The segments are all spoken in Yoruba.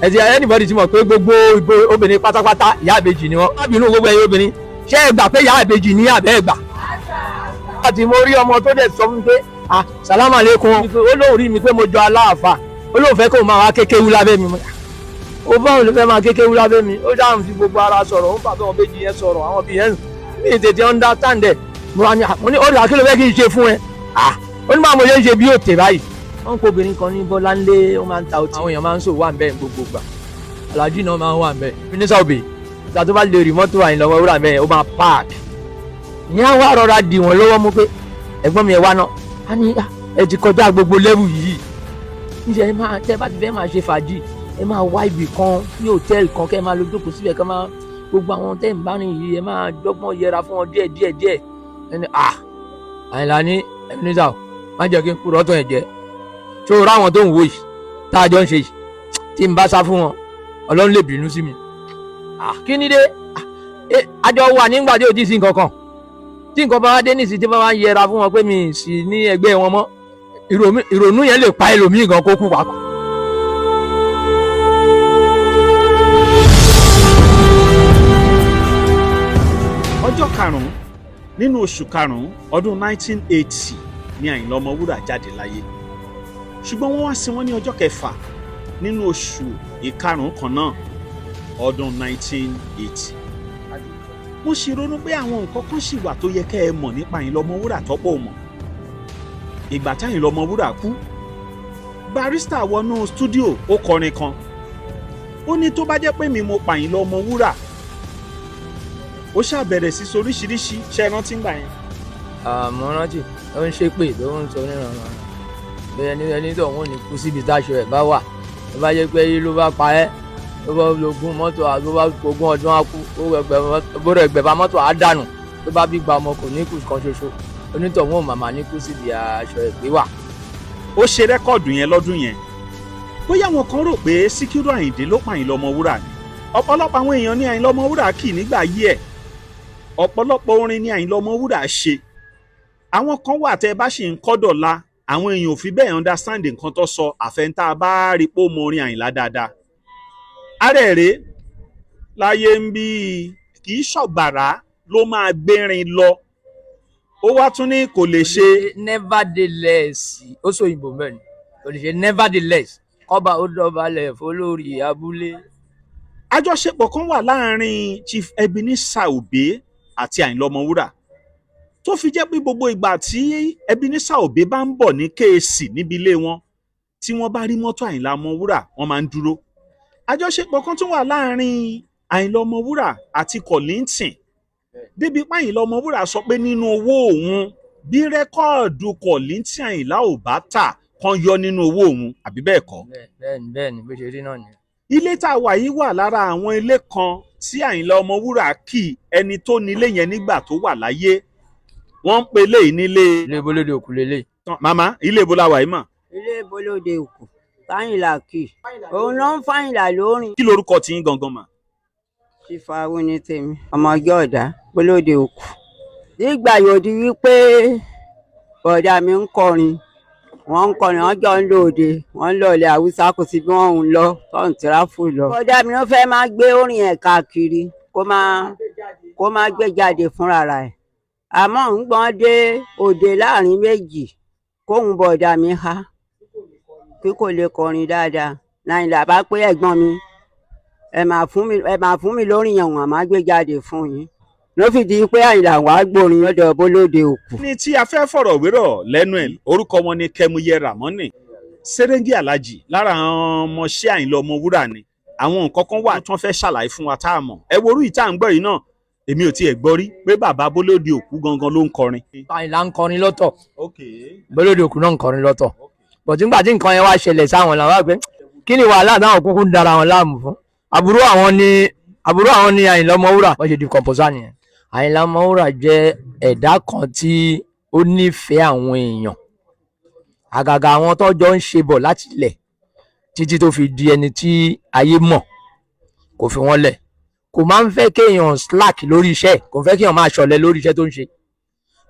ẹ̀sìn anybody ti mọ̀ pé gbogbo obìnrin pátápátá ìyá ìbejì ni wọ́n. lábìínú gbogbo ẹ̀yin obìnrin ṣé ẹ gbà pé ìyá ìbejì ní àbẹ́ ẹ̀gbà. láti mo rí ọmọ tó dẹ̀ sọ fún mi pé sàlámù àlékún ó lóun rí mi pé mo jọ aláàfà ó lóun fẹ́ kó máa wá kékeré lábẹ́ mi. ó báwo ló fẹ́ máa kékeré lábẹ́ mi ó dáhùn fi gbogbo ara sọ̀rọ̀ ó ń bàbá wọn méjì yẹn sọ̀rọ̀ àwọn bí yẹn mi tètè understand ẹ̀ mo ní ó dà kí ló fẹ́ kí n ṣe fún ẹ ó ní báwo mo ṣe ń ṣe bí òtè báyìí. wọ́n ń kó obìnrin kan ní Bọ́láńlé ó máa ń ta ọtí àwọn èèyàn máa ń sọ wà ń bẹ́ẹ̀ gbogbo gbà alájí náà máa ń wà ń bẹ́ẹ̀ mínísà òbí ìgbà tó bá lè rí mọ́tò Àyìnlá Ọmọwúrà mẹ́ẹ̀ ó máa park ní àwọn àrọ̀rà dì wọ́n lọ́wọ́ mú pé ẹ̀gbọ́n mi ẹ̀ wá náà á ní ẹ ti kọjá gbogbo level yìí níṣẹ́ ẹ máa tẹ́ bá ti fẹ́ máa ṣe fàájì ẹ máa wá ibì kan ní hòtẹ́ẹ̀lì kan kẹ́ ẹ máa lọ jókòó síbẹ̀ kẹ́ máa gbogbo àwọn tẹ́ ń bá rìn yìí ẹ máa dọ́gbọ́n yẹra fún wọn díẹ̀ ẹni Àyìnlá ní mínísà ò má jẹ́ kí n kúrò ọ̀tọ̀ ẹ̀ jẹ́ tó rá àwọn tó ń wò yìí tá a jọ ń ṣe yìí tí n bá sá fún wọn Ọlọ́run lè bínú sí mi kí ni dé àjọ wà nígbà tí ò tí sí nǹkan kan tí nǹkan bá wá dé nísìsiyìí tí wọ́n máa ń yẹra fún wọn pé mi sì ní ẹgbẹ́ wọn mọ́ ìrònú yẹn lè pa ẹlòmíì gan kó kú pàápàá. ọjọ́ karùn-ún nínú oṣù karùn-ún ọdún 1980 ni Àyìnlá Ọmọwúrà jáde láyé ṣùgbọ́n wọ́n wá sin wọ́n ní ọjọ́ kẹfà nínú oṣù ìkarùn-ún kan náà ọdún 1980. mo ṣì ronú pé àwọn nǹkan kan ṣì wà tó yẹ kẹ́ ẹ mọ̀ nípa Àyìnlá Ọmọwúrà tọ́pọ̀ mọ̀. ìgbà tí Àyìnlá Ọmọwúrà kú Barrister wọnú stúdíò ó kọrin kan ó ní tó bá jẹ́ pé mi mo pa Àyìnlá Ọmọwúrà ó ṣàbẹ̀rẹ̀ sí soríṣiríṣi ṣe rántí gbà yẹn. mo rántí ó ń ṣépè tó ń sọ níranran bẹ́ẹ̀ ẹni tó ń ní kú síbi táṣọ ẹ̀ bá wà tó bá jẹ́ pé yí ló bá pa ẹ́ tó bá lógún mọ́tò àti tó bá ogún ọdún á kú ó ẹgbẹ̀fà mọ́tò á dànù tó bá bí gba ọmọ kò ní kú kan ṣoṣo onítọ̀hún ò màmá ní kú síbi aṣọ ìgbé wà. ó ṣe rẹ́kọ̀dù yẹn lọ́dún yẹn bóyá àwọn kan rò pé Síkírù Àyìndé ló pa Àyìnlá Ọmọwúrà ni ọ̀pọ̀lọpọ̀ àwọn èèyàn ní Àyìnlá Ọmọwúrà kì nígbà yí ẹ̀ ọ̀pọ̀lọpọ̀ orin ní Àyìnlá Ọmọwúrà ṣe àwọn kan wà tẹ́ bá ṣì ń kọ́ dọ̀la àwọn èèyàn ò fi bẹ́ẹ̀ understand nǹkan tó sọ àfẹ́ntà bá rí pé ó mọ orin Àyìnlá dáadáa. arẹ́rẹ́ láyé ń bí kì í ṣọ̀gbàrá ló máa gbérin lọ ó wá tún ní kò lè ṣe. nevertheless ó sọ òyìnbó mẹ́rin kò lè ṣe nevertheless kọ́ba ó dọ̀bálẹ̀ fọlórí abúlé. àjọṣepọ̀ kan wà láàrin Chief Ebenezer Obey àti Àyìnlá Ọmọwúrà tó fi jẹ́ pé gbogbo ìgbà tí Ebenezer Obey bá ń bọ̀ ní kéèsì níbi ilé wọn tí wọ́n bá rí mọ́tò Àyìnlá Ọmọwúrà wọ́n máa ń dúró. àjọṣepọ̀ kan tún wà láàrin Àyìnlá Ọmọwúrà àti Kollington débi pé Àyìnlá Ọmọwúrà sọ pé nínú owó òun bí rẹ́kọ́ọ̀dù Kollington Àyìnlá ò bá tà kan yọ nínú owó òun àbí bẹ́ẹ̀ kọ́. bẹ́ẹ̀ni bó ṣe rí náà nìyẹn. ilé tá a wà yìí wà lára àwọn ilé kan tí Àyìnlá Ọmọwúrà kì ẹni tó nílé yẹn nígbà tó wà láyé wọ́n ń pe léyìí nílé. ilé Ìbólódé Òkú lélẹ̀. màmá ilé ibo la wà yìí mọ̀. ilé Ìbólódé Òkú fáyìnlá kì òun ló ń fáyìnlá lórin. kí lorúkọ tí yín gangan mà. Sífà Awúní tèmi ọmọ ọjọ́ ọ̀dà Ìbólódé Òkú. nígbà yóò di wípé bọ̀dà mi ń kọrin wọ́n jọ ń lòde wọ́n ń lọlẹ̀ Haúsá kò sí bí wọ́n ń lọ tó ń tiráfù lọ. bọ̀dà mi ló fẹ́ máa gbé orin ẹ̀ káàkiri kó máa gbé jáde fúnra rẹ̀ àmọ́ ń gbọ́n dé òde láàrin méjì kóhun bọ̀dà mi há kí kò lè kọrin dáadáa Àyìnlá bá pé ẹ̀gbọ́n mi ẹ máa fún mi lórí yẹn wọ́n máa gbé jáde fún yín ló fi di pé Àyìnlá wàá gbórin ọ̀dọ̀ Ìbólódé Òkú. ní tí a fẹ́ fọ̀rọ̀ wérọ̀ lẹ́nu ẹ̀ orúkọ wọn ni Kẹ́múyẹ́ Ràmọ́nì Sẹ́rẹ́ngì Alájì lára àwọn ọmọọṣẹ́ Àyìnlá Ọmọwúrà ni àwọn nǹkan kan wà tí wọ́n fẹ́ ṣàlàyé fún wa tá a mọ̀ ẹ worú ìta ń gbọ́ yìí náà èmi ò tiẹ̀ gbọ́ rí pé bàbá Ìbólódé Òkú gangan ló ń kọrin. Àyìnlá ń kọrin lọ́tọ̀ Ìbólódé Òkú náà ń kọrin lọ́tọ̀ bọ̀ tí nígbà tí nǹkan yẹn wá ṣẹlẹ̀ sáwọn làwọn àgbẹ̀ kí ni wàhálà táwọn kúkú ń dara wọn láàmú fún àbúrò àwọn ni Àyìnlá Ọmọwúrà wọ́n ṣe di kọ̀ǹpọ̀sá nìyẹn. Àyìnlá Ọmọwúrà jẹ́ ẹ̀dá kan tí ó nífẹ̀ẹ́ àwọn èèyàn àgàgà àwọn tọ́jọ́ ń ṣe bọ̀ láti ilẹ̀ títí tó fi di ẹni tí ayé mọ̀ kò fi wọ́n lẹ̀ kò máa ń fẹ́ kéèyàn slack lórí iṣẹ́ kò fẹ́ kéèyàn máa ṣọ̀lẹ lórí iṣẹ́ tó ń ṣe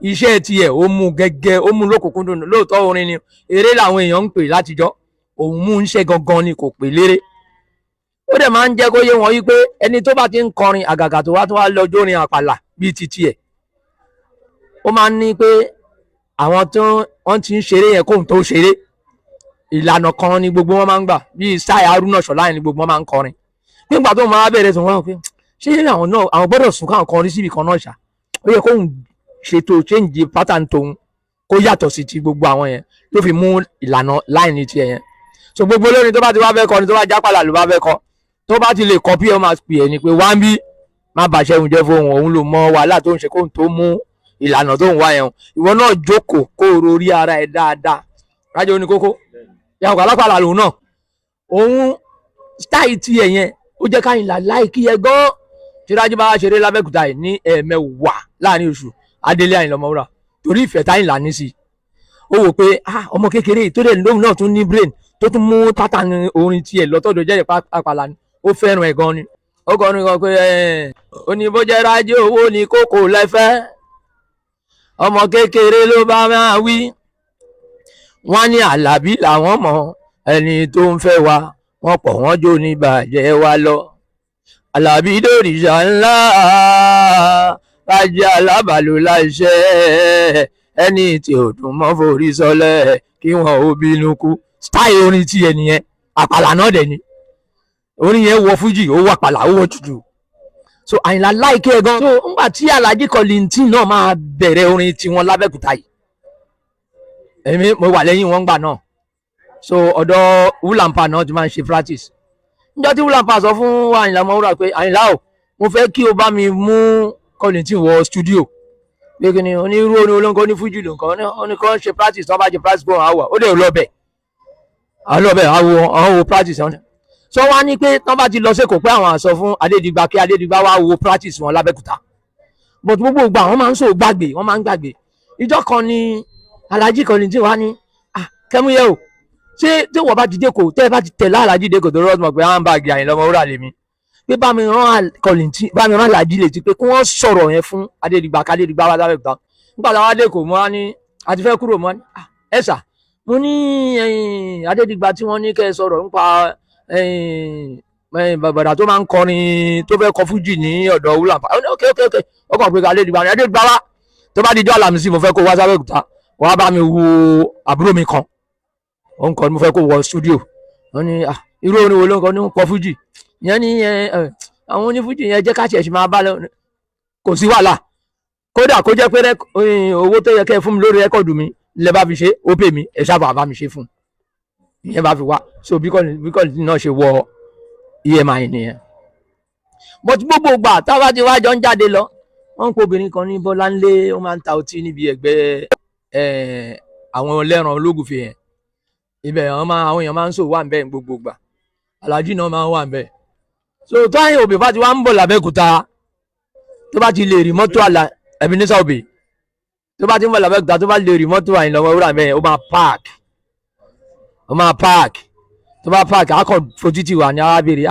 iṣẹ́ tiẹ̀ ó mú gẹ́gẹ́ ó mú lókùnkúndùn lóòótọ́ orin ni eré làwọn èèyàn ń pè látijọ́ òun mú ń ṣe gangan ni kò pè léré ó dẹ̀ máa ń jẹ́ kó yé wọn wípé ẹni tó bá ti ń kọrin àgàgà tó wá lọ́jọ́ orin àpàlà bíi titi ẹ̀ ó máa ń ní pé àwọn tó wọ́n ti ń ṣeré yẹn kóhun tó ṣeré ìlànà kan ni gbogbo wọn máa ń gbà bíi sáì Haruna Ṣọlá yẹn ni gbogbo wọn máa ń kọrin nígbà tó máa bẹ̀rẹ̀ sùn wọn pé ṣé àwọn náà àwọn gbọ́dọ̀ sùn káwọn kọrin síbi kan náà ṣá ó yẹ kóhun ṣètò change pattern tóun kó yàtọ̀ sí ti gbogbo àwọn yẹn ló fi mú ìlànà láìní tiẹ̀ yẹn so gbogbo olórin tó bá ti wá fẹ́ kọ ni tó bá jápàlà ló bá fẹ́ kọ tó bá ti lè kọ bí ẹ máa pè é ni pé wá ń bí má bàṣẹ òun jẹ́ fóun òun ló mọ wàhálà tó ń ṣe kóhun tó mú ìlànà tó ń wá yẹn ìwọ náà jókòó kó o rorí ara ẹ dáadáa rájọ ní kókó yàgò alápàlà lòun náà òun stáì tiẹ̀ yẹn ó jẹ́ káyìnlá láìkí ẹ gan tí Rájí bá wá ṣeré lábẹ́kúta yìí ní ẹ̀ẹ̀mẹwàá láàrin oṣù Adélé Àyìnlá Ọmọwúrà torí ìfẹ́ táyìnlá ní sí ó wò pé ọmọ kékeré tó dẹ̀ lóhùn náà tún ní brain tó tún mú pátánì orin tiẹ̀ lọ́tọ̀dọ̀ jẹ́ àpàlà ni ó fẹ́ràn ẹ̀ gan ni ó kọ́ ni kan pé oníbójẹ́ Rájí owó ni kókó lẹ́fẹ́ ọmọ kékeré ló bá máa wí wọ́n ní Àlàbí làwọn mọ̀ ẹni tó ń fẹ́ wa wọ́n pọ̀ wọ́n jó ní bàjẹ́ wa lọ Àlàbí dòrìṣà ńlá Rájí alábàlò láìṣẹ́ ẹni tí ò dùn mọ́ forí sọlẹ̀ kí wọ́n ó bínú kú style orin tí ẹnìyẹn àpàlà náà dẹ̀ ni orin yẹn wọ fújì ó wọ àpàlà ó wọ jùjú so Àyìnlá láìkẹ́ gan so ńgbà tí Alhaji Kollington náà máa bẹ̀rẹ̀ orin tiwọn lábẹ́kúta yìí èmi mo wà lẹ́yìn wọn gbà náà so ọ̀dọ̀ Wulampa náà ti máa ń ṣe practice níjọ́ tí Wulampa sọ fún Àyìnlá Ọmọwúrà pé Àyìnlá o mo fẹ́ kí o bá mi mú Kollington wọ studio pé kí ni onírú orin olóńgbò ní fújì lóńkàn ó ní kó ṣe practice tó bá ṣe practice bó àwọ̀ ó dẹ̀ lọ́bẹ̀ àwọn wo practice wọn so wọ́n ní pé tán bá ti lọ sẹ́kọ̀ọ́ pé àwọn àsọ fún Adédìgbà kí Adédìgbà wá wo practice wọn lábẹ́kúta but gbogbo ìgbà wọ́n máa ń sọ gbàgbé wọ́n máa ń gbàgbé ìjọ kan ni Alhaji Kollington wá ní Kẹ́múyẹ́ o ṣé tí wọ́n bá ti dẹ́kọ̀ tẹ́ ẹ bá ti tẹ̀lé Alhaji dẹ́kọ̀ tó rọ́ọ̀tù mọ̀ pé handbag Àyìnlá Ọmọwúrà lèmi pé bá mi rán Kollington bá mi rán Alhaji létí pé kí wọ́n sọ̀rọ̀ yẹn fún Adédìgbà kádédìgbà wá lábẹ́kúta nígbà táwọn adẹ́kọ̀ mọ́ ní àti fẹ́ kúrò mọ́ ní ẹ̀sà mo ní Adédìgbà tí wọ́n ní kẹ́ ẹ sọ̀rọ̀ nípa bàbàdà tó máa ń kọrin tó fẹ́ kọ fújì ní ọ̀dọ̀ Wulampa ok ọkọ̀ pé Adédìgbà ní Adédìgbà wá tó bá dijọ́ Àlàmísì mo fẹ́ kó wá sábẹ́kúta wọ́n bá mi wo àbúrò mi kan ó ń kọ mo fẹ́ kó wọ studio wọ́n ní irú orin wo ló ń kọ ní ń kọ fújì yẹn ní àwọn onífújì yẹn jẹ́ ká tiẹ̀ ṣe máa bá lọ kò sí wàhálà kódà kó jẹ́ pé owó tó yẹ kẹ́ fún mi lórí rẹ́kọ̀dù mi lẹ bá fi ṣe ó pè mí ẹ ṣáà bá mi ṣe fún ìyẹn bá fi wá so bí Kollington náà ṣe wọ EMI nìyẹn but gbogbo ìgbà táwa ti wá jọ ń jáde lọ wọ́n ń pe obìnrin kan ní Bọ́láńlé ó máa ń ta ọtí níbi ẹ̀gbẹ́ àwọn ẹlẹ́ran ológùnfẹ̀ yẹn ibẹ̀ àwọn èèyàn máa ń sọ wà ń bẹ́ẹ̀ gbogbo ìgbà Alhaji náà máa ń wà ń bẹ́ẹ̀ so táyìn òbí bá ti wá ń bọ̀ lábẹ́kúta tó bá ti lè rí mọ́tò Ebenezer Obey tó bá ti ń bọ̀ lábẹ́kúta tó bá lè rí mọ́tò Àyìnlá Ọmọwúrà mẹ́rin ó máa park tó bá park akọ̀ fojútì wà ní arábìnrin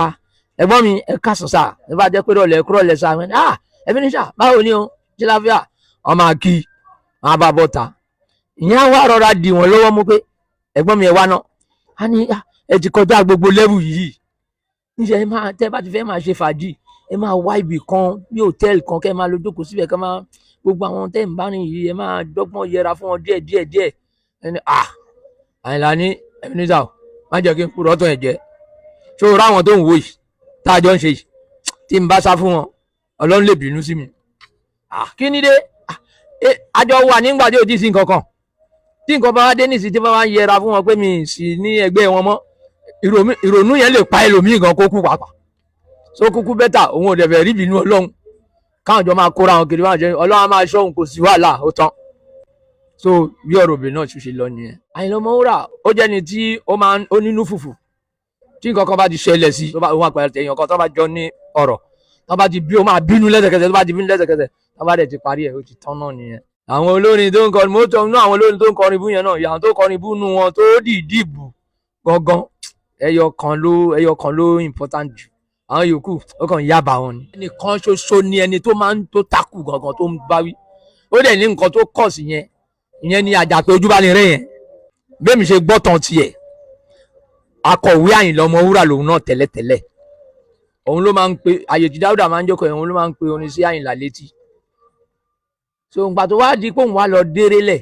ẹ̀gbọ́n mi ẹ káàsán sáà tó bá jẹ́ pé rọ̀lẹ́ sáà Ebenezer báwo ni o jíláfíà wọ́n máa kí wọ́n bá bọ́ta ìyẹn wá rọra dì wọ́n lọ́wọ́ mú pé ẹ̀gbọ́n mi ẹ wá náà á ní ẹ ti kọjá gbogbo level yìí níṣẹ́ ẹ máa tẹ́ bá ti fẹ́ máa ṣe fàájì ẹ máa wá ibì kan bí hòtẹ́ẹ̀lì kan kẹ́ ẹ máa lọ jókòó síbẹ̀ kẹ́ máa gbogbo àwọn tẹ́ ń bá rìn yìí ẹ máa dọ́gbọ́n yẹra fún wọn díẹ̀ ẹni Àyìnlá ní Ebenezer má jẹ́ kí n kúrò ọ̀tọ̀ ẹ̀ jẹ́ ṣó o ráwọn tó ń wò yìí tá a jọ ń ṣe yìí tí n bá sá fún wọn Ọlọ́run lè bínú sí mi kí ni dé àjọ wà nígbà tí ò tí ì sí nǹkan kan tí nǹkan bá wá dé nísìsiyìí tí wọ́n wá ń yẹra fún wọn pé mi sì ní ẹgbẹ́ wọn mọ́ ìrònú yẹn lè pa ẹlòmíì gan kó kú pàápàá so kúkú bẹ́tà òun ò dẹ̀bẹ̀ rí bínú Ọlọ́run káwọn jọ máa kóra wọn kiri wọn jẹ Ọlọ́run á máa ṣọ́ òun kò sí wàhálà ó tán so bí ọ̀rọ̀ obìnrin náà ṣe lọ nìyẹn. Àyìnlá Ọmọwúrà ó jẹ́ ni tí ó nínú fùfù tí nǹkan kan bá ti ṣẹlẹ̀ sí tó bá òun àpẹẹrẹ èèyàn kan tó bá jọ ní ọ̀rọ̀ tó bá ti bí ó máa bínú lẹ́sẹ̀kẹsẹ̀ tó bá ti bínú lẹ́sẹ̀kẹsẹ̀ tó bá dẹ̀ ti parí ẹ̀ ó ti tán náà nìyẹn. àwọn olórin tó ń kọrin mọ́tò náà àwọn olórin tó ń kọrin bú yẹn náà ìyàwó tó kọrin bú nu wọn tó dìídì bù gangan ẹyọ kan ló important jù àwọn yòókù ó kàn yábà wọn ni. ẹnìkan ṣoṣo ni ẹni tó máa ń tó takù gangan tó ń báwí ó dẹ̀ ní nǹkan tó kọ̀ sí yẹn ìyẹn ni àjàpé ojúbánirẹ́ yẹn bẹ́ẹ̀ mi ṣe gbọ́ tán tiẹ̀ akọ̀wé Àyìnlá Ọmọwúrà lòun náà tẹ́lẹ̀tẹ́lẹ̀ òun ló máa ń pe àyè tí Dáúdà máa ń jókòó yẹn, òun ló máa ń pe orin sí Àyìnlá létí. So ìgbà tó wá di pé òun wá lọ dérélẹ̀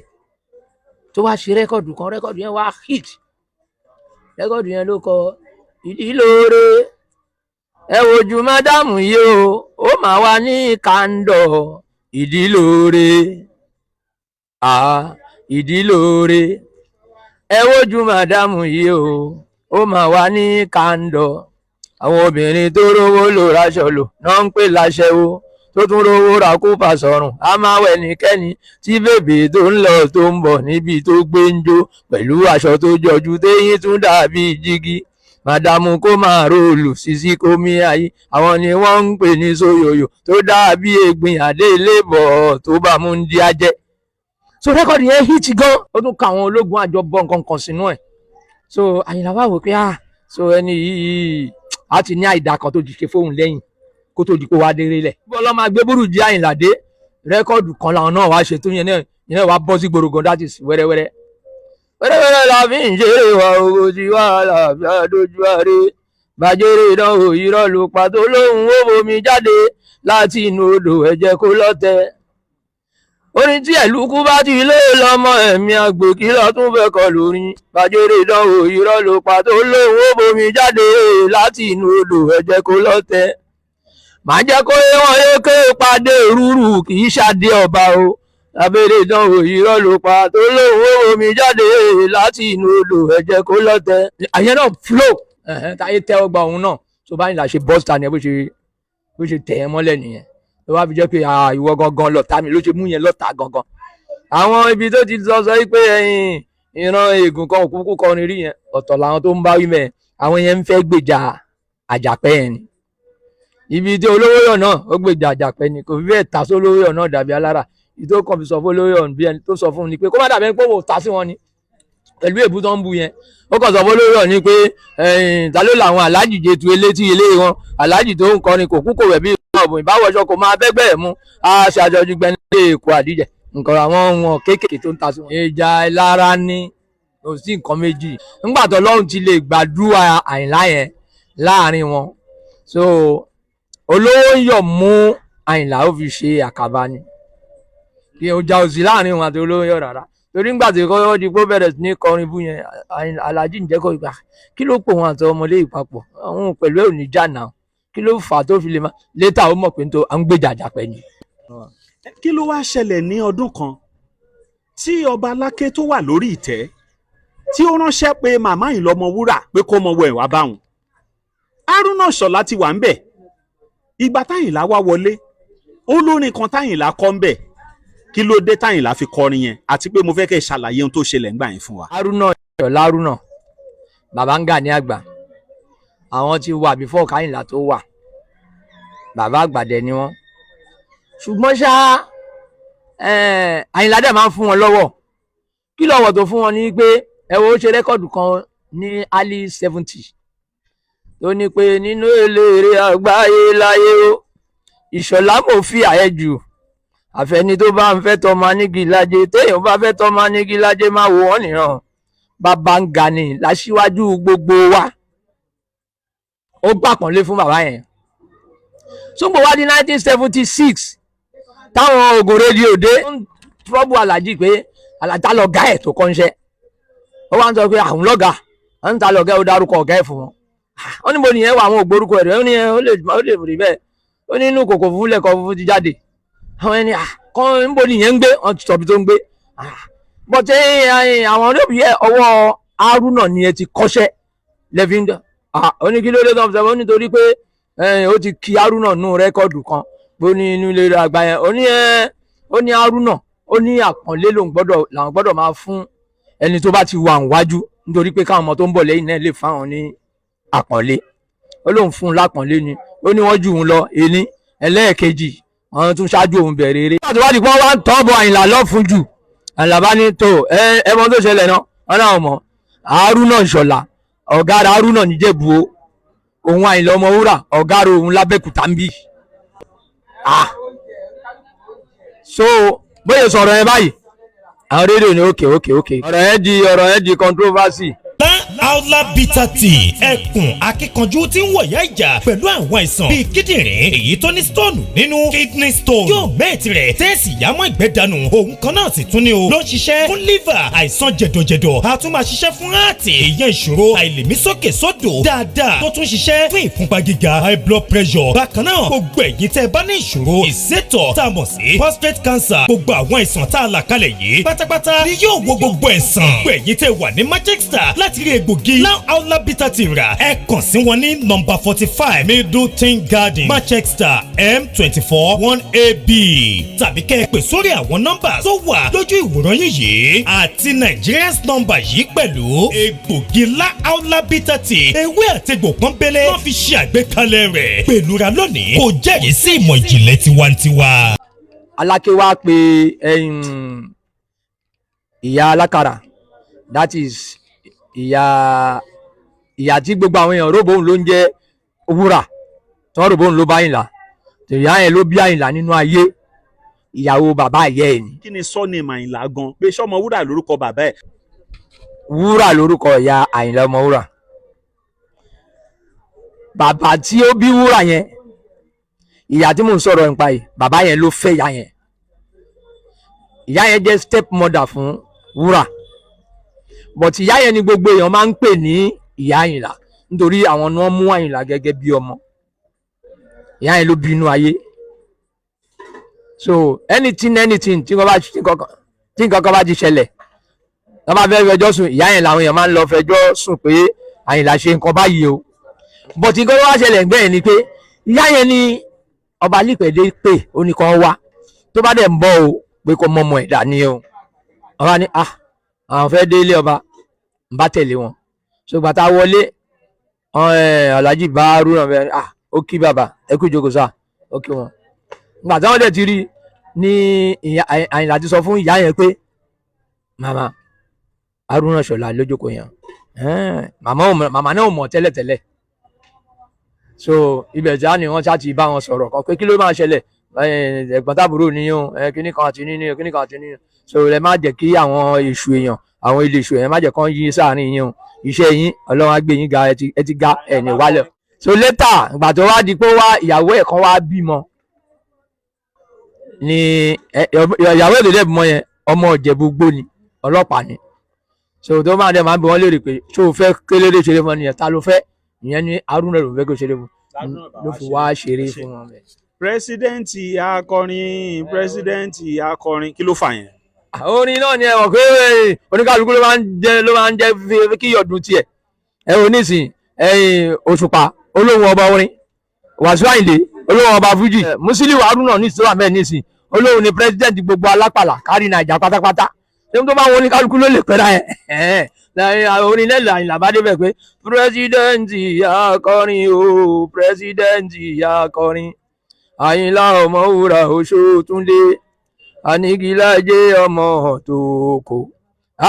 tó wá ṣe rẹ́kọ̀dù kan, rẹ́kọ̀dù yẹn wá hit. Rẹ́kọ̀dù yẹn ló kọ ìdí lóore ẹ wojú mádámù yìí ó máa wá ní kàńdọ̀ ìdí lóore ìdí lóore ẹ wojú mádámù yìí ó máa wá ní kàńdọ̀. Àwọn obìnrin tó rówó lò ráṣọ lò náà ń pè láṣẹ́wó, tó tún rówó ra kópa sọ̀rùn á máa wẹ̀ nìkẹ́ni tí bèbè tó ń lọ tó ń bọ̀ níbi tó gbé ń jó pẹ̀lú aṣọ tó jọjú téyín tún dàbí jígí. Màdàmú kó máa róòlù Sisi Komi ayé, àwọn ni wọ́n ń pè ní sóyòyò tó dàbí egbin àdélébọ̀ tó bá mú ń di ajẹ́. So rẹ́kọ̀dì yẹn hit gan, ó tún ka àwọn ológun àjọbọ nǹkan kan sínú ẹ̀. So Àyìnlá wá wò pé so ẹni yìí á ti ní àìdá kan tó ti ṣe fóun lẹ́yìn kó tó di pé wá déré lẹ̀. Bọ́lá máa gbé Burújí Àyìnlá dé, rẹ́kọ̀dù kan làwọn náà wá ṣe tó yẹn náà wá bọ́ sí gbòrògàn, that is wẹ́rẹ́wẹ́rẹ́. Wẹ́rẹ́wẹ́rẹ́ la fi ń ṣeré wa owó tí wàhálà bí adójú àrè. Bàjẹ́rẹ́ ìdánwò irọ́ ló pa tó lóhùn ó bomi jáde láti inú odò ẹ̀jẹ̀ kó lọ́tẹ̀. Orin tí ẹ̀lúkú bá ti lé lọ́mọ ẹ̀mí àgbè kí lọ tún fẹ́ kọ lórin. Bàjẹ́rẹ́ ìdánwò irọ́ ló pa tó lóhùn ó bomi jáde láti inú odò ẹ̀jẹ̀ kó lọ́tẹ̀. Màá jẹ́ kó yé wọn yé ké padé rúrù kì í ṣàdé ọba o. Abẹ́rẹ́ ìdánwò irọ́ ló pa tó lóhùn ó bomi jáde láti inú odò ẹ̀jẹ̀ kó lọ́tẹ̀. Àyẹn náà flow táyé tẹ́ ọgbà òun náà tó bá nílà ṣe bọ́sítà ni bó ṣe tẹ̀ ẹ́ mọ́lẹ̀ nìyẹn. Tó bá fi jẹ́ pé ìwọ gangan lọ̀tá mi ló ṣe mú yẹn lọ́tà gangan. Àwọn ibi tó ti sọ pé ìran ègùn kan òkúkú kọrin rí yẹn ọ̀tọ̀ làwọn tó ń bá wí mẹ́, àwọn yẹn ń fẹ́ gbèjà Àjàpẹ́ yẹn ni. Ibi tí Olówóyọ̀ náà ó gbèjà Àjàpẹ́ ni, kò fi bẹ́ẹ̀ ta sí Olówóyọ̀ náà dàbí alára. Ìtò kan fi sọ fún Olówóyọ̀ bí ẹni tó sọ fún un ni pé kó má dàbí pé òun ta sí wọn ni pẹ̀lú èbú tó ń bu yẹn. Ó kàn sọ fún Olówóyọ̀ ni pé ta ló làwọn aláàjì jẹtu elétí ilé wọn, aláàjì tó ń kọrin kò kú kò wẹ̀ bí ọ̀bùn ìbáwọ̀ṣọ kò máa bẹ́gbẹ́ ẹ̀ mú aṣáájú gbẹ́ni lé èkó àdíjẹ nǹkan àwọn wọn kéékèèké tó ń ta sí wọn. Ìjà ìlara ni kò sí nǹkan méjì nígbà tó Ọlọ́run ti lè gbàdúrà Àyìnlá yẹn láàrin wọn. So Olówóyọ̀ mú Àyìnlá ó fi ṣe àkàbà ni, kí ọjà òsì láàrin wọn àti Olówóyọ̀ rárá. Torí nígbà tí kọ́ di pé bẹ̀rẹ̀ sí ní kọrin bú yẹn, Aláàjì ń jẹ́ kó ìgbà kí ló pò wọn àti ọmọlé ìpapọ̀ àwọn pẹ̀lú ẹ̀ ò ní jà náà, kí ló fà á tó fi lè máa létà ó mọ̀ pé tó à ń gbèjà Àjàpẹ́ ni. Kí ló wá ṣẹlẹ̀ ní ọdún kan tí ọba Aláké tó wà lórí ìtẹ́ tí ó ránṣẹ́ pé màmá Ìlọmọwúrà pé kó mọ wọ ẹ̀wà báwọn. Haruna Ìṣọ̀lá ti wà ń bẹ̀. Ìgbà táyìnlá wá wọlé ó lórin kan táyìnlá kọ́ ń bẹ̀. Kí ló dé táyìnlá fi kọrin yẹn àti pé mo fẹ́ kẹ́ ṣàlàyé ohun tó ṣẹlẹ̀ ńgbà yẹn fún wa. Haruna Ìṣọ̀lá Haruna bàbá ń Gani àgbà, àwọn ti wà before káyìnlá tó wà, bàbá àgbàdẹ ni wọ́n. Ṣùgbọ́n ṣá Àyìnlá dẹ̀ máa ń fún wọn lọ́wọ́. Kí lọ́wọ́ tó fún wọn ni pé ẹ wo ó ṣe rẹ́kọ̀dù kan ní early 70 tó ní pé nínú eléré àgbáyé láyé ó Ìṣọ̀lá mo fi àyẹ̀jù àfẹni tó bá ń fẹ́ tọmọ Anígilájé téèyàn bá fẹ́ tọmọ Anígilájé máa wò wọ́n nìran. Bàbá ń Gani láṣíwájú gbogbo wa, ó gbàpọ̀nlé fún bàbá yẹn. Súnbò wá di 1976 táwọn Ògùn rédíò dé ń trọ́bù Aláàjì pé aláta lọ́gá ẹ̀ tó kọ́ńṣẹ́. Ó wá ń sọ pé àwọn lọ́gá ń ta lọ́gá ó dárúkọ ọ̀gá ẹ̀ fún wọn. Ó ní mo nìyẹn wà àwọn ògbórúkọ ẹ̀rọ ó ní ó lè rí bẹ́ẹ̀. Ó ní inú kòkò fúnlẹ̀ kọ́ fúnfún ti jáde. Àwọn ẹni kan ń bo nìyẹn ń gbé wọn ti sọ̀bi tó ń gbé. Bọ́tẹ́ àwọn olóòbí ẹ̀ ọwọ́ Haruna ni ẹ ti kọ́ṣẹ́ lẹ́fíńdà. Ó ní kí ló dé tó ń sọ fún nítorí pé ó ti kí Haruna nú rẹ́kọ̀dù kan bó ní inú ilé àgbà yẹn. Ó ní Haruna ó ní àpọ̀nlé làwọn gbọ́dọ̀ máa fún ẹni tó bá ti wà níwájú nítorí pé káwọn ọmọ tó ń bọ̀ lẹ́yìn náà lè fáwọn ní àpọ̀nlé. Ó lóun fún un lápọ̀nlé ni, ó ní wọ́n jù ú lọ ení ẹlẹ́ẹ̀kejì àwọn tún ṣáájú òun bẹ̀rẹ̀ eré. Nígbà tó wá di pé wọ́n wá ń tọ́ bọ Àyìnlá lọ́fun jù, Àyìnlá bá ní tó ẹmọ tó ṣẹlẹ̀ náà wọn náà mọ̀ Haruna Ìṣọ̀lá ọ̀gá rẹ̀ Haruna níjẹ̀bú o, òun Àyìnlá Ọmọwúrà ọ̀gá rẹ̀ òun lábẹ́kúta ń bì. So bóyá sọ̀rọ̀ yẹn báyìí àwọn rédíò ní òkè ọ̀rọ̀ yẹn di controversy. Aula Bitter Tea ẹkùn akíkanjú tí ń wọ̀yá ìjà pẹ̀lú àwọn àìsàn bíi kíndìnrín èyí tó ní stone nínú kidney stone yóò mẹ́ẹ̀tì rẹ̀ tẹ́ẹ̀sì yámọ́ ìgbẹ́ dànù òun kan náà sì tún ní o ló ń ṣiṣẹ́ fún liver àìsàn jẹ̀dọ̀jẹ̀dọ̀ a tún máa ṣiṣẹ́ fún heart èyàn ìṣòro àìlèmí sókè sódò dáadáa tó tún ṣiṣẹ́ fún ìfúnpá gíga high blood pressure bákan náà gbogbo ẹ̀yin tẹ́ bá ní ìṣòro ìsétọ̀ tá a mọ̀ sí prostate cancer gbogbo àwọn àìsàn tá a là kalẹ̀ yìí pátápátá ni yóò wo gbogbo ẹ̀sán gbogbo ẹ̀yin tẹ́ wà ní Manchester láti rí egbògi Now Aula Bitter Tea rà ẹ kàn sí wọn ní nọ́mbà 45 Middleton Garden Manchester M24 1AB tàbí kẹ́ ẹ pè sórí àwọn nọ́mbà tó wà lójú ìwòran yìí àti Nigerians nọ́mbà yìí pẹ̀lú egbògi Now Aula Bitter Tea ewé àtegbò pọ́nbélé wọ́n fi ṣe àgbékalẹ̀ rẹ̀ pẹ̀lúra lónìí kò jẹ́rìí sí ìmọ̀ ìjìnlẹ̀ tiwantiwa. Aláké wá pé ìyá alákàrà that is ìyá tí gbogbo àwọn èèyàn róbò òun ló ń jẹ́ wúrà tí wọ́n róbò òun ló bá Àyìnlá ìyá yẹn ló bí Àyìnlá nínú ayé ìyàwó bàbá ìyá ẹ̀ ni. kí ni sọ́ọ̀nìmù Àyìnlá gan pé sọ́mọ wúrà lórúkọ bàbá ẹ̀. wúrà lórúkọ ìyá Àyìnlá ọmọ wúrà bàbá tí ó bí wúrà yẹn ìyá tí mò ń sọ̀rọ̀ nípa yìí bàbá yẹn ló fẹ́ ìyá yẹn jẹ́ step mother fún wúrà but ìyá yẹn ni gbogbo èèyàn máa ń pè ní ìyá Àyìnlá nítorí àwọn ni wọ́n mú Àyìnlá gẹ́gẹ́ bí ọmọ ìyá yẹn ló bí inú ayé so anything tí nǹkan kan bá ti ṣẹlẹ̀ wọ́n bá fẹ́ fẹjọ́ sùn ìyá yẹn làwọn èèyàn máa ń lọ fẹjọ́ sùn pé Àyìnlá ṣe nǹkan báyìí o but nǹkan tó wá ṣẹlẹ̀ ńgbẹ́ yẹn ni pé ìyá yẹn ni ọba lípẹ̀dé pé ó ní kan wá tó bá dẹ̀ ń bọ̀ o pé kó mọ ọmọ ẹ̀ dání o ọba ní àwọn fẹ́ dé ilé ọba ń bá tẹ̀lé wọn so gbàtà wọlé Alhaji bá rúnà bẹ́ẹ̀ ó kí bàbá ẹ kú ìjókòó sáà ó kí wọn gbàtà wọn dẹ̀ ti rí ní Àyìnlá ti sọ fún ìyá yẹn pé màmá Haruna Ṣọlá lójókòó yẹn màmá náà ò mọ̀ tẹ́lẹ̀tẹ́lẹ̀ so ibẹ̀ já ni wọ́n ṣáà ti bá wọn sọ̀rọ̀ kan pé kí ló máa ṣẹlẹ̀ ẹ̀gbọ́n tàbúrò níyàn kíní kan àti níyàn kíní kan àti níyàn so ẹ má jẹ́ kí àwọn èṣù èèyàn àwọn ilé èṣù èèyàn má jẹ́ kán yí sáàrin yín o iṣẹ́ yín Ọlọ́run á gbé yín ga ẹ ti ga ẹ̀ní wálẹ̀ so later ìgbà tó wá di pé wá ìyàwó ẹ̀ kan wá bímọ ni ìyàwó ẹ̀ tó dẹ̀ bímọ yẹn ọmọ Ìjẹ̀bú-Igbó ni ọlọ́pàá ni so tó máa dẹ̀ máa bí wọ́n léèrè pé ṣé o fẹ́ kéléré ṣeré fún ọ nìyẹn ta ló fẹ́ ìyẹn ní Haruna ló fẹ́ kó ṣeré fún ló fi wá ṣeré fún wọn bẹ́ẹ̀. pírẹsidẹ́ǹtì akọrin kí ló fà yẹn. orin náà ni ẹ̀wọ̀n pé oníkàlùkù ló máa ń jẹ́ kí ọdún tiẹ̀ ẹ̀wọ̀n nísìn Òṣùpá olóhùn ọba orin Wàsíù Àyìndé olóhùn ọba fújì Musiliu Haruna ní ìṣòro àmẹ́ nísìn olóhùn ni pírẹsidẹ́ǹtì gbogbo alápàlà kárí Nàìjà pátápátá ṣé tó bá wọn oníkàlùkù ló lè pẹ́ra ẹ̀ orin lẹ́la Àyìnlá bá débẹ̀ pé pírẹsidẹ́ǹtì akọrin o pírẹsidẹ́ǹtì akọrin Àyìnlá Ọmọwúrà Òṣòtúndé Anigilaje ọmọ tó kó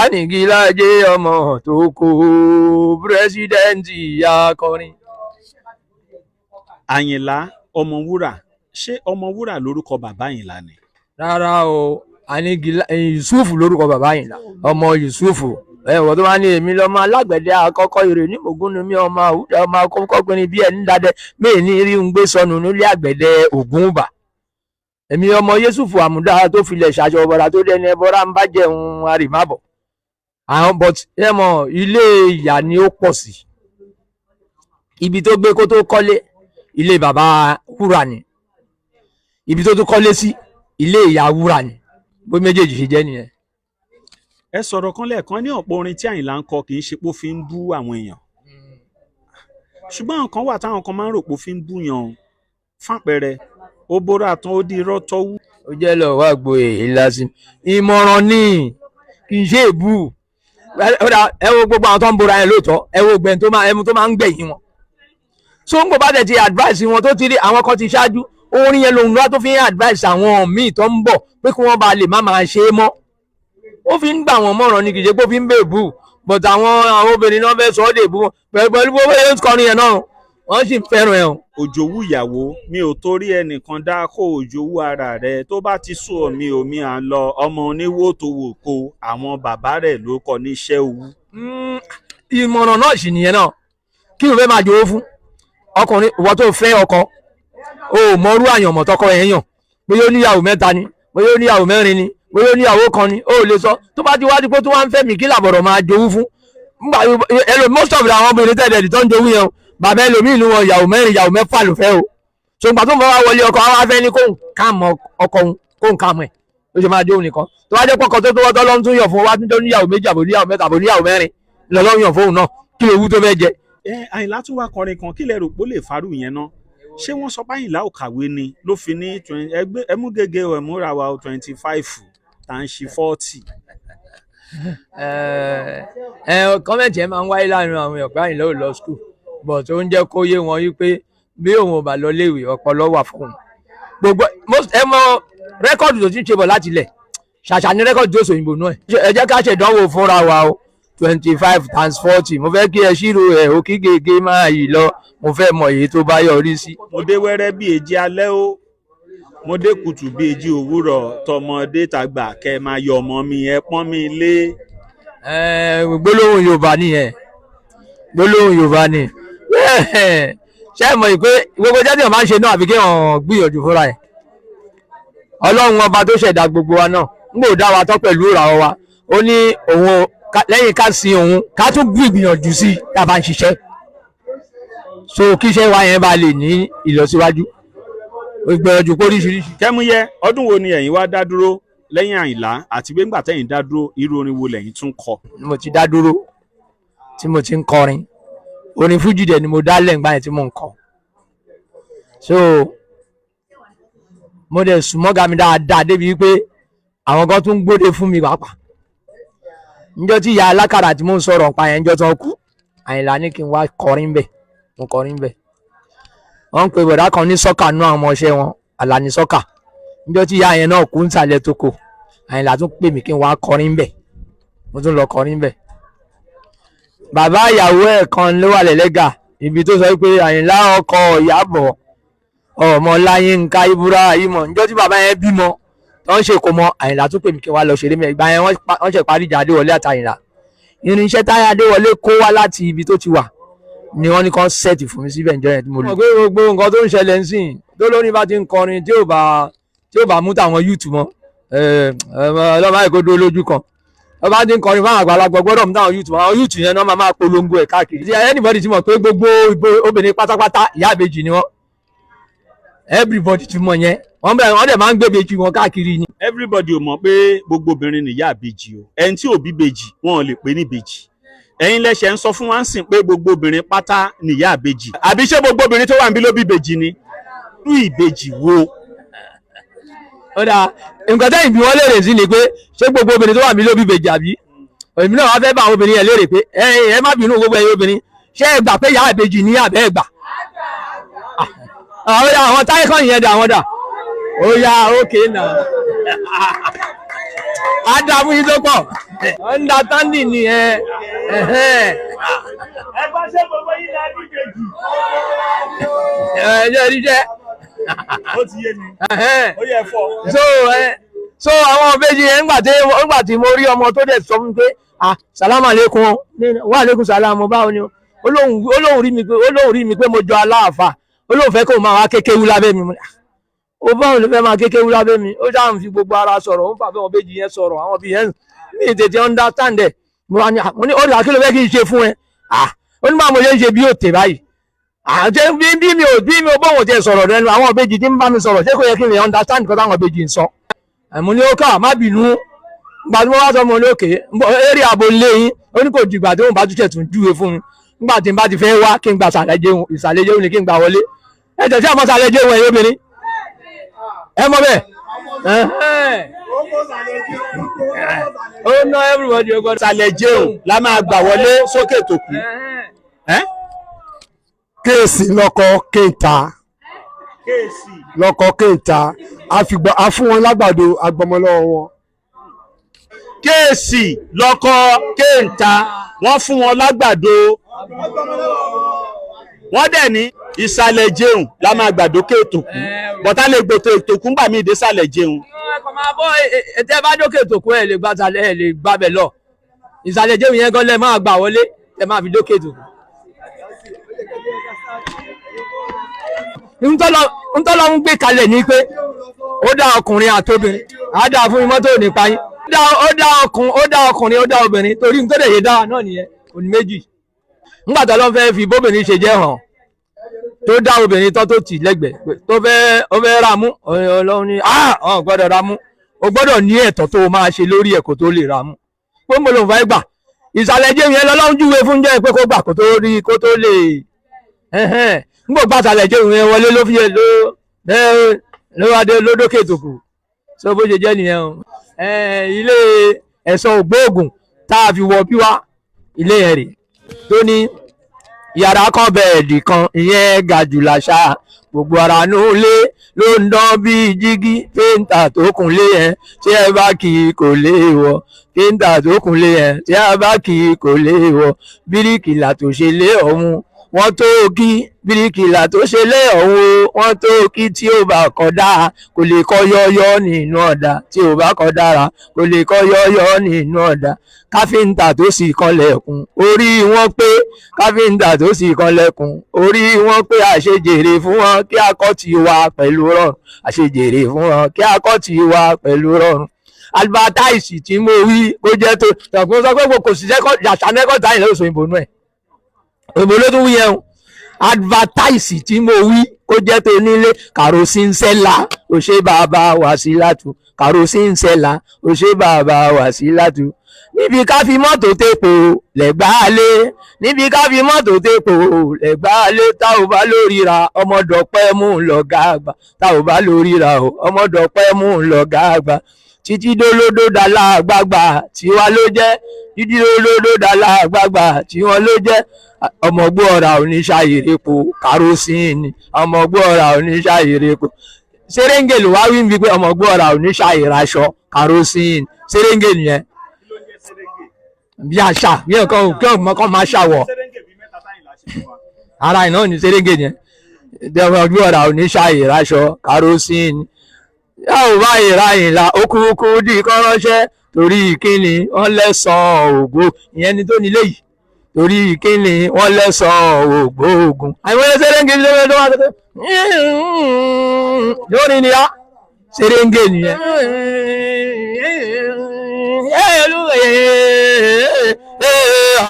Anigilaje ọmọ tó kó pírẹsidẹ́ǹtì akọrin. Àyìnlá Ọmọwúrà ṣé Ọmọwúrà lórúkọ bàbá Àyìnlá ni. rárá o Yusufu lórúkọ bàbá Àyìnlá ọmọ Yusufu wọ́n tó wá ní èmi lọ́mọ alágbẹ̀dẹ àkọ́kọ́ ìrè ní Ògún ni mí ọmọ àwùjọ ọmọ akọ́kọ́ pinni bí ẹni dáadẹ́ méè ní rí ń gbé sọnù nílé àgbẹ̀dẹ Ògúnbà èmi ọmọ Yusufu àmúdá tó filẹ̀ ṣàṣọ ọ̀bọ̀ra tó dẹni ẹbọra ń bá jẹun àrìmábọ̀ àwọn but ẹ mọ̀ ilé ìyá ni ó pọ̀ sí ibi tó gbé kó tó kọ́lé ilé bàbá wúrà ni ibi tó tún kọ́lé sí ilé ìyá wúrà ni bó méjèèjì ṣe jẹ́ nìyẹn. ẹ sọ̀rọ̀ kan lẹ́ẹ̀kan ní ọ̀pọ̀ orin tí Àyìnlá ń kọ kì í ṣe pé ó fi ń bú àwọn èèyàn ṣùgbọ́n àwọn kan wà táwọn kan máa ń rò pé ó fi ń bú yàn fàpẹẹrẹ ó bóra tán ó di irọ́ tọ́wú. ó jẹ́ lọ wá gbo ìlàsìn ìmọ̀ràn ni kì í ṣe èbú ẹ wo gbogbo àwọn tó ń bora yẹn lóòótọ́ ẹ wo gbẹ̀yìn tó máa ń gbẹ̀yìn wọn so ń gbọ́ bá tẹ̀ ti advice wọn tó ti rí àwọn kan ti ṣáájú orin yẹn lòun wá tó fi ń advice àwọn míì tó ń bọ̀ pé kí wọ́n bá lè má máa ṣe é mọ́ ó fi ń gbà wọ́n mọ̀ràn ní kì í ṣe pé ó fi ń bèbú but àwọn obìnrin náà fẹ́ sọ ọ́ dèbú pẹ̀lú bó ṣe ń kọrin yẹn náà wọ́n sì fẹ́ràn ẹ̀ o. òjòwú ìyàwó mi ò torí ẹnìkan dá kó òjòwú ara rẹ tó bá ti sùn mi ò mi à ń lọ ọmọ oníwó tó wò kó àwọn bàbá rẹ̀ ló kọ níṣẹ́ owú. ìmọ̀ràn náà sì nìyẹn náà kí ló fẹ́ máa jòwó fún ọkùnrin ìwọ tó fẹ́ ọkọ o mọrú àyànmọ́ tọkọ yẹn yàn bóyá ó níyàwó mẹ́ta ni bóyá ó níyàwó mẹ́rin ni bóyá ó níyàwó kan ni ó lè sọ tó bá ti wá dípò tó wá ń fẹ́ mi kí làbọ̀rọ̀ máa jowú fún most of àwọn obìnrin tẹ̀lé tó ń jowú yẹn o bàbá ẹlòmíì nu wọn ìyàwó mẹ́rin ìyàwó mẹ́fà ló fẹ́ o so ìgbà tó ń bọ̀ wá wọlé ọkọ àwọn afẹ́ ní kóhùn káàmọ́ ọkọ òun kóhùn káàmọ́ ẹ̀ ló ṣe máa jowú nìkan tó wá jẹ́ pọ́kọ tó wọ́tọ́ lọ́n tún yàn fún wa tó níyàwó méjì àbò níyàwó mẹ́ta àbò níyàwó mẹ́rin lọ́lọ́ yàn fóun náà kí ló wú tó fẹ́ jẹ. Àyìnlá tún wá kọrin kan kí lẹ rò pé ó lè farú yẹn náà ṣé wọ́n sọ pé Àyìnlá ò kàwé ni ló fi ní ẹmú gègé ẹmúra wa 25 tá ń ṣe 40. kọ́mẹ̀ntì ẹ̀ máa ń wáyé láàrin àwọn èèyàn pé Àyìnlá ò lọ skul but ó ń jẹ́ kó yé wọn wípé bí òun ò bá lọ léèwé ọpọlọ wà fún un gbogbo ẹ mọ rẹ́kọ̀dù tó ti ń ṣe bọ̀ láti ilẹ̀ ṣàṣà ní rẹ́kọ̀dù tó sòyìnbó náà ẹ jẹ́ ká ṣèdánwò fúnra wa o 25 times 40 mo fẹ́ kí ẹ ṣírò ẹ̀ ó kí gègé máa yìí lọ mo fẹ́ mọ èyí tó bá yọrí sí. mo dé wẹ́rẹ́ bí èjì alẹ́ o mo dé kùtù bí èjì òwúrọ̀ tọmọdé tàgbà kẹ́ máa yọ ọmọ mi ẹ pọ́n mi lé. gbólóhùn Yorùbá nìyẹn gbólóhùn Yorùbá ni ṣé ẹ mọ̀ pé gbogbo jáde ọ̀ máa ń ṣe náà àfi kí wọ́n gbìyànjú fúnra ẹ̀ Ọlọ́run ọba tó ṣẹ̀dá gbogbo wa náà ń gbò dá wa tán pẹ̀lú ìràwọ̀ wa ó ní òun lẹ́yìn ká sin òun ká tún gbìyànjú sí i tá a bá ń ṣiṣẹ́ so kí iṣẹ́ wa yẹn bá lè ní ìlọsíwájú ìgbìyànjú kó oríṣiríṣi. Kẹ́múyẹ ọdún wo ni ẹ̀yin wá dá dúró lẹ́yìn Àyìnlá àti pé ńgbà tẹ́yìn dá dúró irú orin wo lẹ́yìn tún kọ. mo ti dá dúró tí mo ti ń kọrin orin fújì dẹ̀ ni mo dá lẹ́ǹgbà yẹn tí mo ń kọ so mo dẹ̀ sùmọ́gà mi dáadáa débi wípé àwọn kan tún gbóde fún mi pàápàá níjọ́ tí ìyá alákàrà tí mò ń sọ̀rọ̀ pa yẹn níjọ́ tó kú Àyìnlá ní kí n wá kọrin bẹ̀ mo kọrin bẹ̀ wọ́n ń pe bọ̀dá kan ní sọ́kà nú àwọn ọmọọṣẹ́ wọn Àlàní sọ́kà níjọ́ tí ìyá yẹn náà kú ń sàlẹ̀ tó kò Àyìnlá tún pè mí kí n wá kọrin bẹ̀ mo tún lọ kọrin bẹ̀ bàbá ìyàwó ẹ̀ kan ló wà lẹ́lẹ́gà ibi tó sọ pé Àyìnlá ọkọ Ìyábọ̀ ọmọ Láyínká Ibrahim níjọ́ tí bàbá yẹn bímọ tó ń ṣe kò mọ Àyìnlá tún pè mí kí n wá lọ ṣeré mẹ ìgbà yẹn wọ́n ṣe parí ìjà Adéwọlé àti Àyìnlá irinṣẹ́ táyà Adéwọlé kó wá láti ibi tó ti wà ni wọ́n ní kàn sẹ́ẹ̀tì fún mi síbẹ̀ ǹjọ́ yẹn tí mo lò. pé gbogbo nǹkan tó ń ṣẹlẹ̀ ń sìn tó lórí bá ti ń kọrin tí ò bá mú tàwọn yúùtù mọ́ ọlọ́mọ àìkó dó lójú kan wọ́n bá ti ń kọrin fáwọn àgbàlagbà gbọ́dọ̀ mú tàwọn yúùtù mọ́ àwọn yúùtù yẹn náà máa polongo ẹ̀ káàkiri. anybody ti mọ̀ pé gbogbo obìnrin pátápátá ìyá ìbejì ni wọ́n everybody ti mọ̀ yẹn wọ́n dẹ̀ máa ń gbé ìbejì wọn káàkiri ni. everybody ò mọ̀ pé gbogbo obìnrin nìyá ìbejì o ẹni tí ò bí ìbejì wọn ò lè pè ní ìbejì ẹ̀yin lẹ́sẹ̀ ń sọ fún wa ń sìn pé gbogbo obìnrin pátá nìyá ìbejì àbí ṣé gbogbo obìnrin tó wà níbí ló bí ìbejì ni irú ìbejì wo. ó dáa nǹkan tẹ́yìn bí wọ́n léèrè sí ni pé ṣé gbogbo obìnrin tó wà níbí ló bí ìbejì àbí èmi náà wá fẹ́ bá àwọn obìnrin yẹn léèrè pé ẹ má bínú gbogbo ẹ̀yin obìnrin ṣé ẹ gbà pé ìyá ìbejì ní àbẹ́ ẹ gbà àwọn táyé kan yẹn dà wọ́n dà ó yá ókè náà ádámù yìí tó pọ̀ understanding ni ẹ. ẹgbẹ́ ṣé gbogbo yìí náà ní ìbejì. ẹ rí jẹ́. ó ti yé mi ó yẹ fọ. so àwọn ìbejì yẹn ńgbà tí mo rí ọmọ tó dẹ̀ sọ fún mi pé salamu aleykum wa aleykum salamu báwo ni olóhùn rí mi pé mo jọ aláàfà olóhùn fẹ́ kó máa wá kékeré lábẹ́ mi ó báwọn ló fẹ́ máa kékeré lábẹ́ mi ó sáà ń fi gbogbo ara sọ̀rọ̀ ó ń fàfẹ́ wọn béjì yẹn sọ̀rọ̀ àwọn bí yẹn ní tètè understand ẹ̀ mo ní ó rí àkílò fẹ́ kí n ṣe fún ẹ ó ní báwo mo ṣe ń ṣe bí òtè báyìí bí mi ò bọ́wọ̀ tẹ sọ̀rọ̀ lẹ́nu àwọn béjì tí ń bá mi sọ̀rọ̀ ṣé kò yẹ kí n lè understand nǹkan táwọn béjì ń sọ mo ní ó kà má bínú nígbà tí mo wá sọ mo ní òkè eré ààbò lẹ́yìn ó ní kò dìgbà tó ń bá túnṣe tún júwe fún mi nígbà tí n bá ti fẹ́ wá kí n gba ìsàlẹ̀ jẹun ni kí n gbà wọlé ẹ tẹ̀sí àmọ́ ìsàlẹ̀ jẹun ẹ̀yọ́ obìnrin ẹ mọ bẹ́ẹ̀ ó ná everybody ó gbọ́dọ̀ ìsàlẹ̀ jẹun la máa gbà wọlé sókè tó kù. kéèsì lọkọ kéèta lọkọ kéèta a fún wọn lágbàdo agbọmọlọ́wọ́ wọn. kéèsì lọkọ kéèta wọ́n fún wọn lágbàdo wọ́n dẹ̀ ní ìsàlẹ̀ jẹun la máa gbàdókè ètò kú bọ́tá lè gbètò ètò kú ńgbà mí ìdè sàlẹ̀ jẹun. ẹ̀kọ́ máa bọ́ ètò ẹ bá dókè ètò kú ẹ̀ lè gbàbẹ̀ lọ ìsàlẹ̀ jẹun yẹn gan lẹ́ máa gbà wọlé ẹ máa fi dókè tó. ntọ́lọ́ ń gbé kalẹ̀ ní pé ó dá ọkùnrin àtobìnrin á dá fún mọ́tò nípa yín ó dá ọkùnrin ó dá obìnrin torí n tó lè yé dá náà nìyẹn kò ní méjì. ńgbà tó lọ́ fẹ́ fi bóbìnrin ṣe jẹ́ hàn tó dá obìnrin tó tì lẹ́gbẹ̀ẹ́ tó fẹ́ ra mú ọlọ́run ní ọ̀ gbọ́dọ̀ ra mú o gbọ́dọ̀ ní ẹ̀tọ́ tó o máa ṣe lórí ẹ̀ kó tó lè ra mú gbogbo ló ń fa gbà ìsàlẹ̀ jẹ́ yẹn lọ́lọ́run júwe fún jẹ́ pé kó gbà kó tó rí kó tó lè nígbà bá ìsàlẹ̀ jẹ́ yẹn wọlé ló fi ló wá dé lódókè tòkù so bó ṣe jẹ́ nìyẹn o ilé ẹ̀sọ́ ògbóògùn tá a fi wọ bí wá ilé yẹn rè tó ní yàrá kan bẹ́ẹ̀dì kan ìyẹn ga jù láṣà gbogbo ara nù lé ló ń dán bíi jígí péńtà tó kúnlé yẹn tí ẹ bá kì í kò lè wọ péńtà tó kúnlé yẹn tí ẹ bá kì í kò lè wọ bíríkìlà tó ṣe lé ọ̀hún wọ́n tó kí bíríkìlà tó ṣe lé ọ̀hún wọ́n tó kí tí ó bá kọ dáa kò lè kọ yọ́yọ́ nínú ọ̀dà tí ó bá kọ dára kò lè kọ yọ́yọ́ nínú ọ̀dà káfíńtà tó sì kanlẹ̀kùn orí wọn pé káfíńtà tó sì kanlẹ̀kùn orí wọn pé àṣejèrè fún wọn kí akọ́tì wa pẹ̀lú rọrùn àṣejèrè fún wọn kí akọ́tì wa pẹ̀lú rọrùn advertise tí mo wí kó jẹ́ tó tọ̀gbọ́n sọ pé kò sí yàtọ̀ nẹ́kọ̀tà yìí lọ́sọ̀ òyìnbó náà òyìnbó ló tún wí yẹn o advertise tí mo wí kó jẹ́ tó nílé kerosene seller ó ṣe bàbá Wàsílátù kerosene seller ó ṣe bàbá Wàsílátù níbi ká fi mọ́tò tépo lẹ́gbàálé níbi ká fi mọ́tò tépo lẹ́gbàálé tá ò bá lórí ra ọmọdọ̀pẹ́ mú un lọ́gá àgbà tá ò bá lórí ra o ọmọdọ̀pẹ́ mú un lọ́gá àgbà títí dólódó dàlá àgbààgbà tiwa ló jẹ́ títí dólódó dàlá àgbààgbà tiwọn ló jẹ́ ọmọgbó ọ̀rà oníṣàyèrèpo kàrósìnì ọmọgbó ọ̀rà oníṣàyèrèpo sẹ́rẹ́ngè ló wá wí ń bí pé ọmọgbó ọ̀rà oníṣàyèraṣọ kàrósìnì sẹ́rẹ́ngè nìyẹn bí àṣà bí nǹkan kí ọmọkan máa ṣàwọ̀ ara iná ní sẹ́rẹ́ngè yẹn ọmọgbó ọ̀rà oníṣàyèraṣọ kàrósìnì yà ò bá ìra ìlà okùnkù dì kọ́ ránṣẹ́ torí kíni wọ́n lẹ́sàn-án ògbó ìyẹn ni tó nílé yìí torí kíni wọ́n lẹ́sàn-án ògbóògùn àwọn ẹlẹ́sẹ̀ sẹ́rẹ́ngè lórí tó wá tó lórí ni á sẹ́rẹ́ngè nìyẹn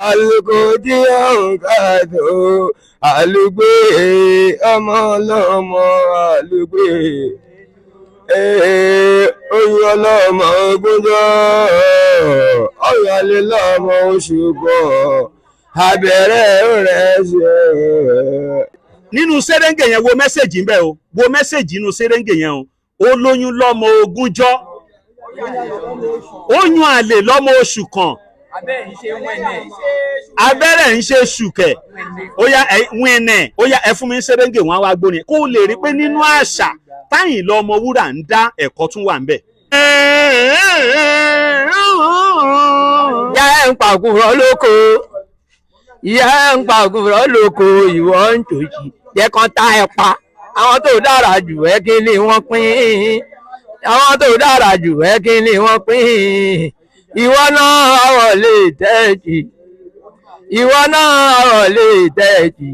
alùkò tí ọ̀gá tó alùgbé ọmọ ọlọ́mọ alùgbé oyún ọlọ́mọ ogúnjọ́ ọ̀yọ́lé lọ́mọ oṣù bọ̀ abẹ́rẹ́ rẹ̀ ṣe. nínú sẹ́rẹ́ngè yẹn wo mẹ́sẹ̀gì ń bẹ o wo mẹ́sẹ̀gì nínú sẹ́rẹ́ngè yẹn o ó lóyún lọ́mọ ogúnjọ́ ó yún àlè lọ́mọ oṣù kan abẹ́rẹ́ ń ṣe ṣùkẹ̀ ó yá wíńnẹ̀ ó yá ẹ fún mi sẹ́rẹ́ngè wọn wá gbóni kó lè rí pé nínú àṣà Táyìnlá Ọmọwúrà ń dá ẹ̀kọ́ tún wà ń bẹ̀. ìyá ẹ̀ ń pàkúrọ̀ lóko ìyá ẹ̀ ń pàkúrọ̀ lóko ìwọ ń tòṣì jẹ́ kán tá ẹ pa àwọn tó dára jù ẹ́ kí ni wọ́n pín àwọn tó dára jù ẹ́ kí ni wọ́n pín ìwọ náà ọ̀rọ̀ lè tẹ́ẹ̀jì ìwọ náà ọ̀rọ̀ lè tẹ́ẹ̀jì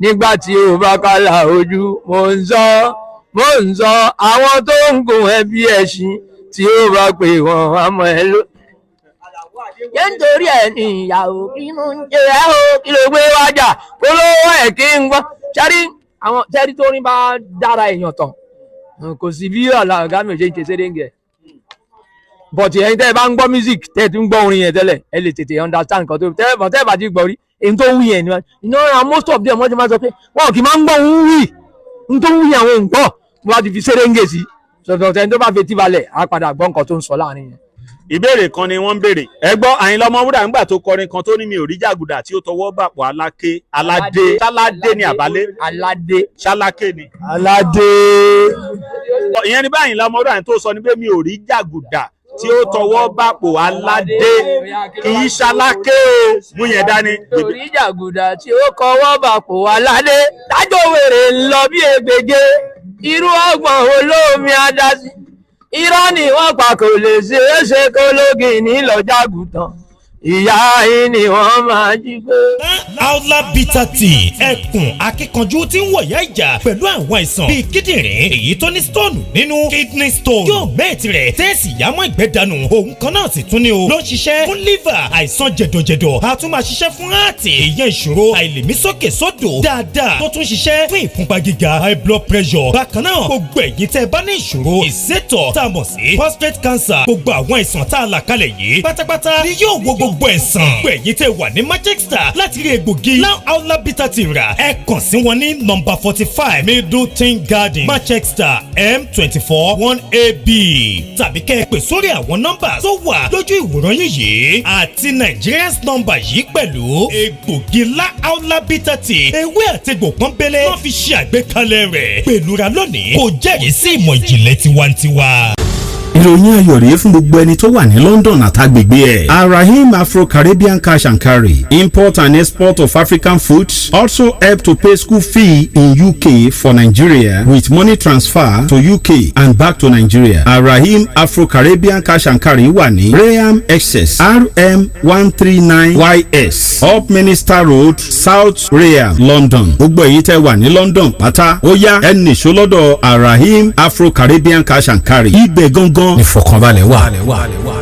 nígbà tí o bá kálá ojú mo ń sọ àwọn tó ń gùn ẹ bí ẹṣin tí ó bá pè wọ́n àmọ́ ẹ ló. yẹn nítorí ẹ ní ìyàwó inú ń jẹ ẹ o kí ló gbé wájà polówó ẹ kí n gbọ́ sẹ́rí tó ní bá dára èèyàn tán kò sí bí ọ̀gá mi ò ṣe ń ṣe sẹ́rẹ́ngẹ̀ but ẹ̀yin tẹ́ ẹ bá ń gbọ́ music tẹ́ ẹ ti ń gbọ́ orin yẹn tẹ́lẹ̀ ẹ lè tètè understand nǹkan tó tẹ́ ẹ bá ti gbọ́ rí èyí tó wí yẹn ni most of them wọ́n ti máa sọ pé wọn kì í máa ń gbọ́ òun wí n tó wí àwọn òun gbọ́ wọ́n ti fi sẹ́rẹ́ngẹ̀ sí sọ̀tọ̀ tẹ́ni tó bá fetí balẹ̀ á padà gbọ́ nǹkan tó ń sọ láàrin yẹn. ìbéèrè kan ni wọ́n ń béèrè ẹ gbọ́ Àyìnlá Ọmọwúrà nígbà tó kọrin kan tó ní mi ò rí jàgùdà tí ó tọwọ́ bàpọ̀ aládé ṣáládé ni àbálé aládé ṣáláké ni aládé. ìyẹn ni bá Àyìnlá Ọmọwúrà tó sọ ni pé mi ò rí jàgùdà tí ó tọwọ́ bàpọ̀ aládé kì í ṣáláké o mú yẹn dání. orí jàgùdà tí ó kọwọ́ bàpọ̀ aládé tájọ́ wèrè ń lọ bí egbèje irú ọgbọ̀n olómi adásí irọ́ ni wọ́n pa kò lè ṣe é ṣe kó lógin nílọ jàgùtàn ìyá yín ni wọ́n máa jí gbé. Aula Bitter Tea ẹkùn akíkanjú tí ń wọ̀yá ìjà pẹ̀lú àwọn àìsàn bíi kíndìnrín èyí tó ní stone nínú kidney stone yóò mẹ́ẹ̀tì rẹ̀ tẹ́ẹ̀sì yámọ́ ìgbẹ́ dànù òun kan náà sì tún ní o ló ń ṣiṣẹ́ fún liver àìsàn jẹ̀dọ̀jẹ̀dọ̀ a tún máa ṣiṣẹ́ fún heart èyàn ìṣòro àìlèmí sókè sódò dáadáa tó tún ṣiṣẹ́ fún ìfúnpá gíga high blood pressure bákan náà gbogbo ẹ̀yin tẹ́ bá ní ìṣòro ìsétọ̀ tá a mọ̀ sí prostate cancer gbogbo àwọn àìsàn tá a là kalẹ̀ yìí pátápátá ni yóò wo gbogbo ẹ̀sán gbogbo ẹ̀yin tẹ́ wà ní Manchester láti rí egbògi Aula Bitter Tea rà ẹ kàn sí wọn ní nọ́mbà 45 Middleton Garden Manchester M24 1AB tàbí kẹ́ ẹ pè sórí àwọn nọ́mbà tó wà lójú ìwòran yìí àti Nigerians nọ́mbà yìí pẹ̀lú egbògi Aula Bitter Tea ewé àtegbò pọ́nbélé wọ́n fi ṣe àgbékalẹ̀ rẹ̀ pẹ̀lúra lónìí kò jẹ́rìí sí ìmọ̀ ìjìnlẹ̀ tiwantiwa. ìròyìn ayọ̀ rèé fún gbogbo ẹni tó wà ní London àtàgbègbè ẹ̀. Arahim Afro-Caribbean Cash and Carry import and export of African foods also help to pay school fee in UK for Nigeria with money transfer to UK and back to Nigeria. Arahim Afro-Caribbean Cash and Carry wà ní Graham Excess RM 139YS Up Minister Road South Graham London. gbogbo èyí tẹ́ wà ní London pátá ó yá ẹnì ṣọlọ́dọ̀ Arahim Afro-Caribbean Cash and Carry ibẹ̀ gangan ní fọkànbalẹ̀ wà.